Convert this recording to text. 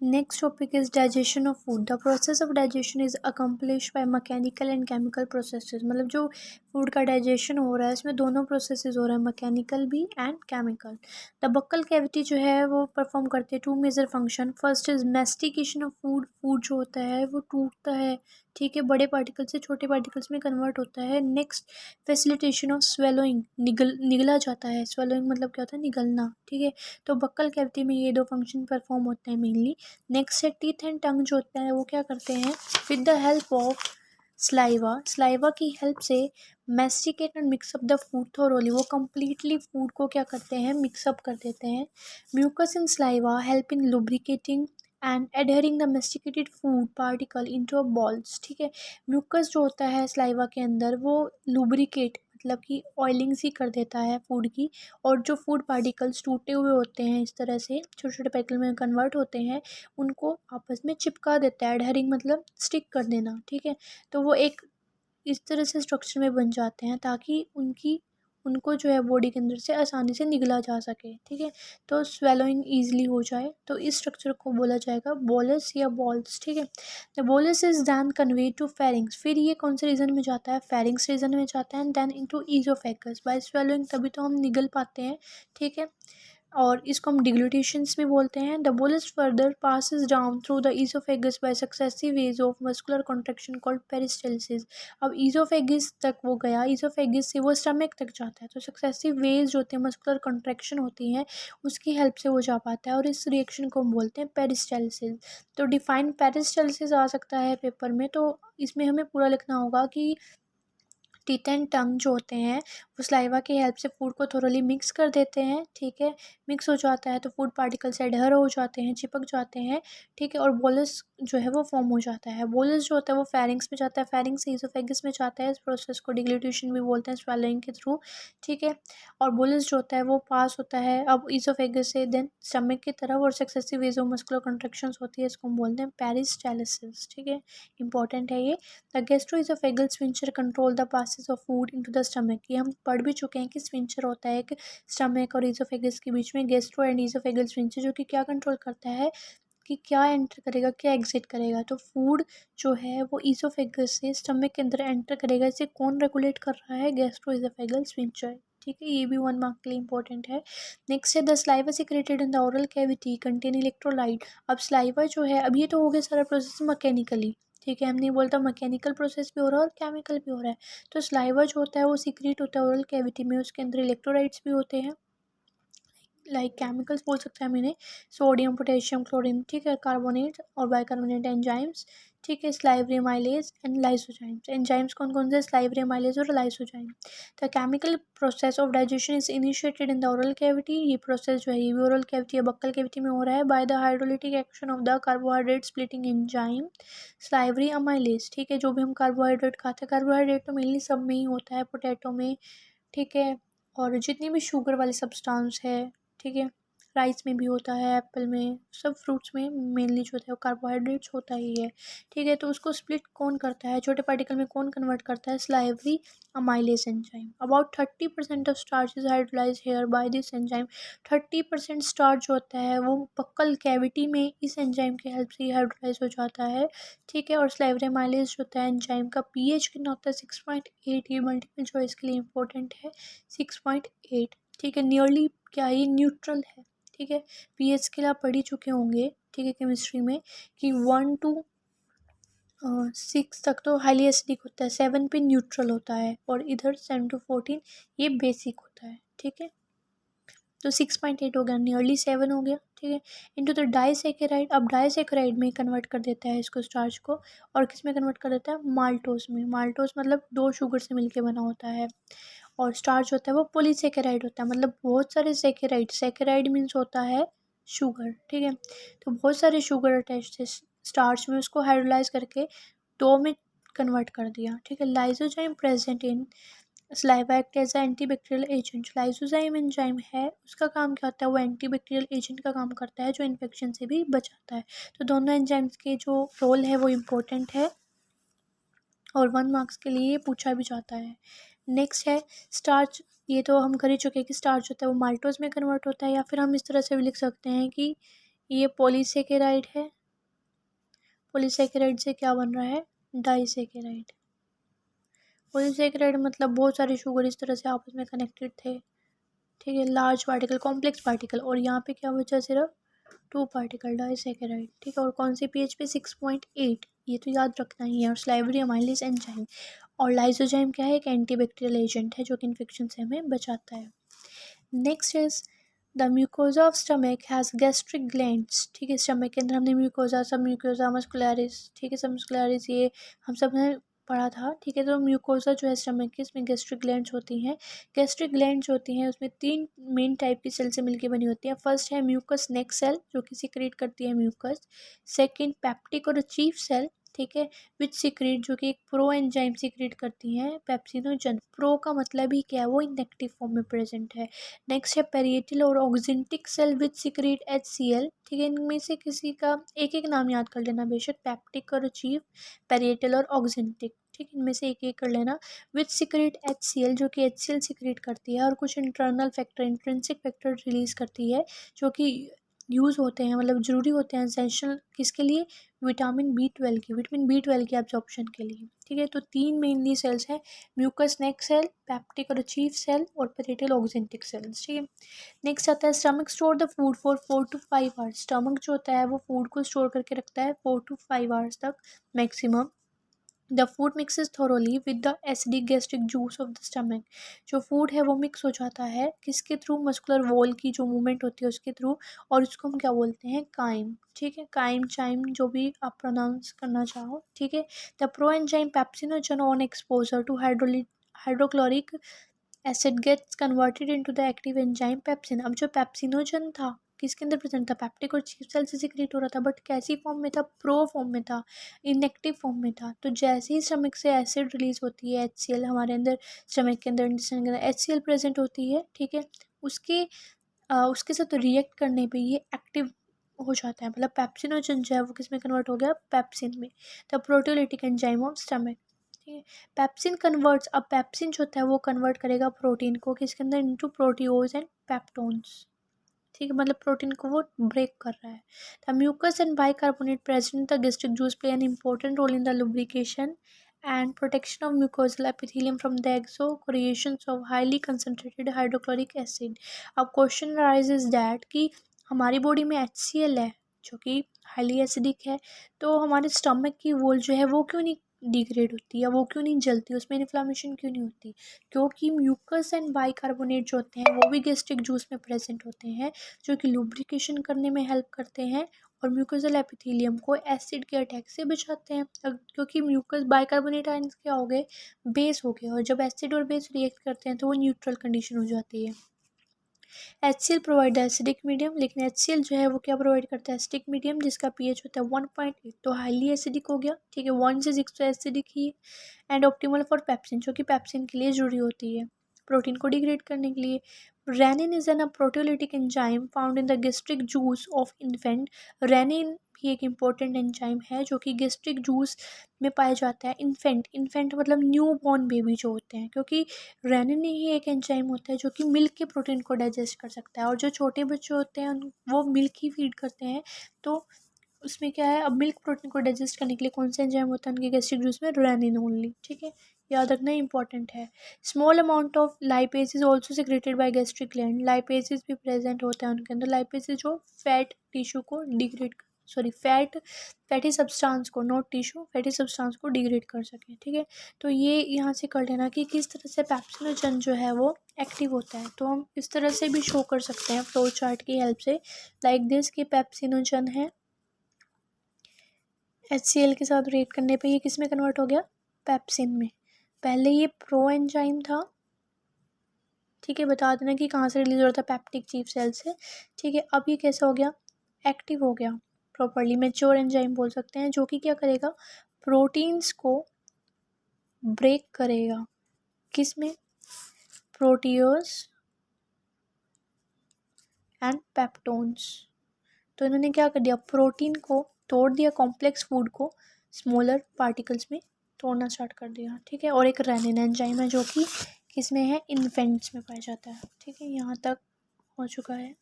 Next topic is digestion of food. The process of digestion is accomplished by mechanical and chemical processes. मतलब जो food का digestion हो रहा है इसमें दोनों प्रोसेसेस हो रहा है, मैकेनिकल भी and chemical. The buccal cavity जो है वो परफॉर्म करते हैं two major function. First is mastication of food. Food जो होता है वो टूटता है, ठीक है, बड़े पार्टिकल से छोटे पार्टिकल्स में कन्वर्ट होता है. Next facilitation of swallowing. निगला जाता है. स्वेलोइंग मतलब क्या होता है, निगलना, ठीक है. तो बक्कल कैविटी में ये दो फंक्शन परफॉर्म होते हैं मेनली. नेक्स्ट है टीथ एंड टंग जो होते हैं वो क्या करते हैं, with the help of saliva की हेल्प से masticate and mix up the food thoroughly. वो कम्प्लीटली फूड को क्या करते हैं, मिक्सअप कर देते हैं. Mucus in saliva help in lubricating and adhering the masticated food particle into a balls, ठीक है. म्यूकस जो होता है स्लाइवा के अंदर वो लुब्रिकेट मतलब कि ऑयलिंग सी कर देता है फूड की, और जो फूड पार्टिकल्स टूटे हुए होते हैं इस तरह से छोटे छोटे पार्टिकल में कन्वर्ट होते हैं उनको आपस में चिपका देता है. एडहरिंग मतलब स्टिक कर देना, ठीक है. तो वो एक इस तरह से स्ट्रक्चर में बन जाते हैं ताकि उनको जो है बॉडी के अंदर से आसानी से निगला जा सके, ठीक है. तो स्वेलोइंग ईजिली हो जाए, तो इस स्ट्रक्चर को बोला जाएगा बोलस या बॉल्स, ठीक है. The bolus is then convey to pharynx. फिर ये कौन से रीजन में जाता है, फेरिंग्स रीजन में जाता है. And then into oesophagus. By swallowing तभी तो हम निगल पाते हैं, ठीक है. और इसको हम डिग्लूटेशंस भी बोलते हैं. The bolus further passes down through the oesophagus by successive waves of muscular contraction called peristalsis. अब ईसोफेगस तक वो गया, ईसोफेगस से वो स्टमक तक जाता है, तो सक्सेसिव वेज जो होते हैं मस्कुलर कॉन्ट्रेक्शन होती हैं उसकी हेल्प से वो जा पाता है, और इस रिएक्शन को हम बोलते हैं पेरिस्टाल्सिस. तो डिफाइन पेरिस्टाल्सिस आ सकता है पेपर में, तो इसमें हमें पूरा लिखना होगा कि टीथ एंड टंग जो होते हैं वो स्लाइवा की हेल्प से फूड को थोरोली मिक्स कर देते हैं, ठीक है. मिक्स हो जाता है तो फूड पार्टिकल्स एडहर हो जाते हैं, चिपक जाते हैं, ठीक है. और बोलस जो है वो फॉर्म हो जाता है. बोलस जो होता है वो फेरिंग्स में जाता है, फेरिंग्स से ईसोफेगस में जाता है. इस प्रोसेस को डिग्लूटेशन भी बोलते हैं स्वेलोइंग के थ्रू, ठीक है. और बोलस जो होता है वो पास होता है अब ईसोफेगस से देन स्टमक की तरफ, और successive waves of muscular contractions होती है, इसको हम बोलते हैं पेरिस्टाल्सिस, ठीक है. इंपॉर्टेंट है ये. The gastro-oesophageal sphincter control the passes of food into the stomach. ये हम पढ़ भी चुके हैं कि स्फिंक्टर होता है एक स्टमक और ईसोफेगस के बीच में, गैस्ट्रो एंड ईसोफेगल स्फिंक्टर, जो कि क्या कंट्रोल करता है कि क्या एंटर करेगा क्या एग्जिट करेगा. तो फूड जो है वो ईसोफेगस से स्टमक के अंदर एंटर करेगा, इसे कौन रेगुलेट कर रहा है, गैस्ट्रोइसोफेगल स्फिंक्टर, ठीक है. ये भी 1 मार्क के लिए इंपॉर्टेंट है. नेक्स्ट है the saliva secreted in the oral cavity contain electrolyte. अब स्लाइवा जो है, अब ये तो हो गया सारा प्रोसेस मैकेनिकली, ठीक है. हम नहीं बोलता मैकेनिकल प्रोसेस भी हो रहा है और केमिकल भी हो रहा है. तो स्लाइवा जो होता है वो सीक्रेट होता है ओरल कैविटी में, उसके अंदर इलेक्ट्रोलाइट्स भी होते हैं, लाइक केमिकल्स बोल सकते हैं हम इन्हें, सोडियम पोटेशियम क्लोरीन, ठीक है, कार्बोनेट और बाइकार्बोनेट एंजाइम्स, ठीक है, salivary mileage and lysozymes. Enzymes कौन कौन से, स्लाइवरी माइलेज और lysozyme. The chemical process of digestion is initiated in the oral cavity. ये प्रोसेस जो है ये भी ओरल कैविटी या बक्कल कैविटी में हो रहा है, by the hydrolytic action of the carbohydrate splitting enzyme salivary amylase, ठीक है. जो भी हम कार्बोहाइड्रेट खाते हैं, कार्बोहाइड्रेट तो मेनली सब में ही होता है, पोटैटो में, ठीक है, और जितनी भी शुगर वाली सब्सटेंस है, ठीक है, राइस में भी होता है, एप्पल में, सब फ्रूट्स में मेनली जो होता है वो कार्बोहाइड्रेट्स होता ही है, ठीक है. तो उसको स्प्लिट कौन करता है, छोटे पार्टिकल में कौन कन्वर्ट करता है, salivary amylase enzyme. About 30% of starch is hydrolysed here by this enzyme. 30% starch जो होता है वो बक्कल कैविटी में इस एंजाइम की हेल्प से हाइड्रोलाइज हो जाता है, ठीक है. और स्लाइवरी अमाइलेज जो होता है एंजाइम का पीएच कितना होता है, 6.8. ये मल्टीपल चॉइस के लिए इंपॉर्टेंट है, 6.8, ठीक है. नियरली क्या है, न्यूट्रल है, ठीक है. पीएच के लिए आप पढ़ ही चुके होंगे, ठीक है, केमिस्ट्री में, कि 1 to 6 तक तो हाईली एसिडिक होता है, 7 पे न्यूट्रल होता है, और इधर 7 to 14 ये बेसिक होता है, ठीक है. तो 6.8 हो गया, नियरली 7 हो गया, ठीक है. Into the disaccharide. अब डाइसेकेराइड में कन्वर्ट कर देता है इसको स्टार्च को, और किस में कन्वर्ट कर देता है, माल्टोस में. माल्टोस मतलब 2 शुगर से मिलके बना होता है, और स्टार्च होता है वो पॉलीसेकेराइड होता है, मतलब बहुत सारे सेकेराइड. सेकेराइड मीन्स होता है शुगर, ठीक है. तो बहुत सारे शुगर अटैच थे स्टार्च में, उसको हाइड्रोलाइज करके दो में कन्वर्ट कर दिया, ठीक है. Lysozyme present in saliva act as antibacterial agent. Lysozyme enzyme है, उसका काम क्या होता है, वो एंटीबैक्टीरियल एजेंट का काम करता है जो इन्फेक्शन से भी बचाता है. तो दोनों एंजाइम्स के जो रोल है वो इम्पोर्टेंट है, और 1 मार्क्स के लिए पूछा भी जाता है. नेक्स्ट है स्टार्च. ये तो हम कर ही चुके हैं कि स्टार्च होता है वो माल्टोज में कन्वर्ट होता है, या फिर हम इस तरह से भी लिख सकते हैं कि ये पॉलीसेकेराइड है, पॉलीसेकेराइड से क्या बन रहा है, डाइसेकेराइड। पॉलीसेकेराइड मतलब बहुत सारे शुगर इस तरह से आपस में कनेक्टेड थे, ठीक है, लार्ज पार्टिकल, कॉम्प्लेक्स पार्टिकल, और यहाँ पे क्या बचा, सिर्फ 2 पार्टिकल, डाइसेकेराइड, ठीक है। और कौन सी पीएच पे, 6.8, ये तो याद रखना ही है। और स्लाइवरी अमाइलेज एंजाइम, और लाइसोजाइम क्या है, एक एंटीबैक्टीरियल एजेंट है जो कि इन्फेक्शन से हमें बचाता है। Next is the mucosa of stomach has gastric glands, ठीक है। स्टमक के अंदर हमने म्यूकोजा, सब म्यूकोजा मस्कुलरिस, ठीक है, सब मस्कुलरिस ये हम सब ने पढ़ा था, ठीक है। तो म्यूकोजा जो है स्टमक की, इसमें गैस्ट्रिक ग्लैंड्स होती हैं। गैस्ट्रिक ग्लैंड्स होती हैं उसमें 3 मेन टाइप की सेल से मिलकर बनी होती हैं। फर्स्ट है म्यूकस नेक सेल जो कि सिक्रेट करती है म्यूकस। सेकंड पैप्टिक और चीफ सेल, ठीक है, विच सिक्रेट जो कि एक प्रो एंजाइम सिक्रेट करती हैं पेप्सिनोजन। प्रो का मतलब ही क्या है, वो इनएक्टिव फॉर्म में प्रेजेंट है। नेक्स्ट है पेरिएटल और oxyntic cell which secrete HCl, ठीक है। इनमें से किसी का एक एक नाम याद कर लेना बेशक, पैप्टिक और चीफ, पेरिएटल और ऑक्जेंटिक, ठीक, इनमें से एक एक कर लेना। विच सिक्रेट HCl जो कि HCl सिक्रेट करती है, और कुछ internal factor, intrinsic factor release करती है जो कि यूज़ होते हैं, मतलब ज़रूरी होते हैं एसेंशियल किसके लिए, विटामिन B12 की, विटामिन B12 की एब्जॉर्प्शन के लिए, ठीक है। तो 3 मेनली सेल्स हैं, म्यूकस नेक सेल, पैप्टिक और चीफ सेल, और पेरिएटल ऑक्जेंटिक सेल्स, ठीक है। नेक्स्ट आता है stomach store the food for 4 to 5 hours. Stomach जो होता है वो फूड को स्टोर करके रखता है 4 to 5 आवर्स तक maximum. The food mixes thoroughly with the acidic gastric juice of the stomach. जो फूड है वो मिक्स हो जाता है किसके थ्रू, मस्कुलर वॉल की जो मूवमेंट होती है उसके थ्रू, और उसको हम क्या बोलते हैं, काइम, ठीक है, काइम चाइम जो भी आप प्रोनाउंस करना चाहो, ठीक है। The proenzyme pepsinogen on exposure to hydrochloric acid gets converted into the active enzyme pepsin. अब जो पेप्सिनोजन था किसके अंदर प्रेजेंट था, पैप्टिक और चीफ सेल से सिक्रेट हो रहा था, बट कैसी फॉर्म में था, प्रो फॉर्म में था, इनएक्टिव फॉर्म में था। तो जैसे ही स्टमक से एसिड रिलीज होती है, HCl हमारे अंदर, स्टमक के अंदर इंटेस्टाइन के अंदर HCl प्रेजेंट होती है, ठीक है, उसके साथ रिएक्ट करने पे ये एक्टिव हो जाता है, मतलब पेप्सिनोजन जो है वो किस में कन्वर्ट हो गया, पेप्सिन में, the proteolytic enzyme of stomach, ठीक है। पेप्सिन कन्वर्ट्स, अब पेप्सिन जो होता है वो कन्वर्ट करेगा प्रोटीन को किसके अंदर, इनटू प्रोटियोज एंड पेप्टोन्स, ठीक है, मतलब प्रोटीन को वो ब्रेक कर रहा है। The mucus and bicarbonate present the gastric juice play an important role in the lubrication and protection of mucosal epithelium from the exocreations of highly concentrated hydrochloric acid. अब question arises that कि हमारी body में HCl है जो कि highly acidic है, तो हमारे स्टमक की वॉल जो है वो क्यों नहीं डिग्रेड होती, या वो क्यों नहीं जलती, उसमें इन्फ्लामेशन क्यों नहीं होती, क्योंकि म्यूकस एंड बाइकार्बोनेट जो होते हैं वो भी गैस्ट्रिक जूस में प्रेजेंट होते हैं जो कि लुब्रिकेशन करने में हेल्प करते हैं और म्यूकोजल एपिथेलियम को एसिड के अटैक से बचाते हैं। क्योंकि म्यूकस बाइकार्बोनेट आयंस क्या हो गए, बेस हो गए, और जब एसिड और बेस रिएक्ट करते हैं तो वो न्यूट्रल कंडीशन हो जाती है। HCl प्रोवाइड एसिडिक मीडियम, लेकिन HCl जो है वो क्या प्रोवाइड करता है, एसिडिक मीडियम जिसका pH होता है 1.8, तो हाईली एसिडिक हो गया, ठीक है, 1 से 6 तो acidic he, and optimal for pepsin जो कि पेप्सिन के लिए जरूरी होती है प्रोटीन को डिग्रेड करने के लिए। Rennin is an uh proteolytic enzyme found in the gastric juice of infant. Rennin भी एक इम्पोर्टेंट एंजाइम है जो कि गैस्ट्रिक जूस में पाया जाता है। इन्फेंट मतलब न्यू बॉर्न बेबी जो होते हैं, क्योंकि रेनिन ही एक एंजाइम होता है जो कि मिल्क के प्रोटीन को डाइजेस्ट कर सकता है, और जो छोटे बच्चे होते हैं वो मिल्क ही फीड करते हैं, तो उसमें क्या है, अब मिल्क प्रोटीन को डाइजेस्ट करने के लिए कौन सा एंजाइम होता है उनके गैस्ट्रिक जूस में, रेनिन ओनली, ठीक है, याद रखना इंपॉर्टेंट है। Small amount of lipase is also secreted by gastric gland. Lipase भी प्रेजेंट होता है उनके अंदर। लाइपेज जो फैट टिश्यू को डिग्रेड, सॉरी फैटी सब्सटेंस को, नॉट टिश्यू, फैटी सब्सटेंस को डिग्रेड कर सके, ठीक है। तो ये यहाँ से कर लेना कि किस तरह से पेप्सिनोजन जो है वो एक्टिव होता है, तो हम इस तरह से भी शो कर सकते हैं फ्लो चार्ट की हेल्प से, लाइक दिस कि पेप्सिनोजन है, HCl के साथ रिएक्ट करने पे ये किस में कन्वर्ट हो गया, पेप्सिन में। पहले ये प्रो एंजाइम था, ठीक है, बता देना कि कहाँ से रिलीज हो रहा था, पैप्टिक चीफ सेल से, ठीक है। अब ये कैसा हो गया, एक्टिव हो गया प्रॉपरली, मैच्योर एंजाइम बोल सकते हैं, जो कि क्या करेगा, प्रोटीन्स को ब्रेक करेगा, किस में, प्रोटियोज एंड पेप्टोन्स। तो इन्होंने क्या कर दिया, प्रोटीन को तोड़ दिया, कॉम्प्लेक्स फूड को स्मॉलर पार्टिकल्स में तोड़ना स्टार्ट कर दिया, ठीक है। और एक रेनिन एंजाइम है जो कि किस में है, इन्फेंट्स में पाया जाता है, ठीक है। यहाँ तक हो चुका है।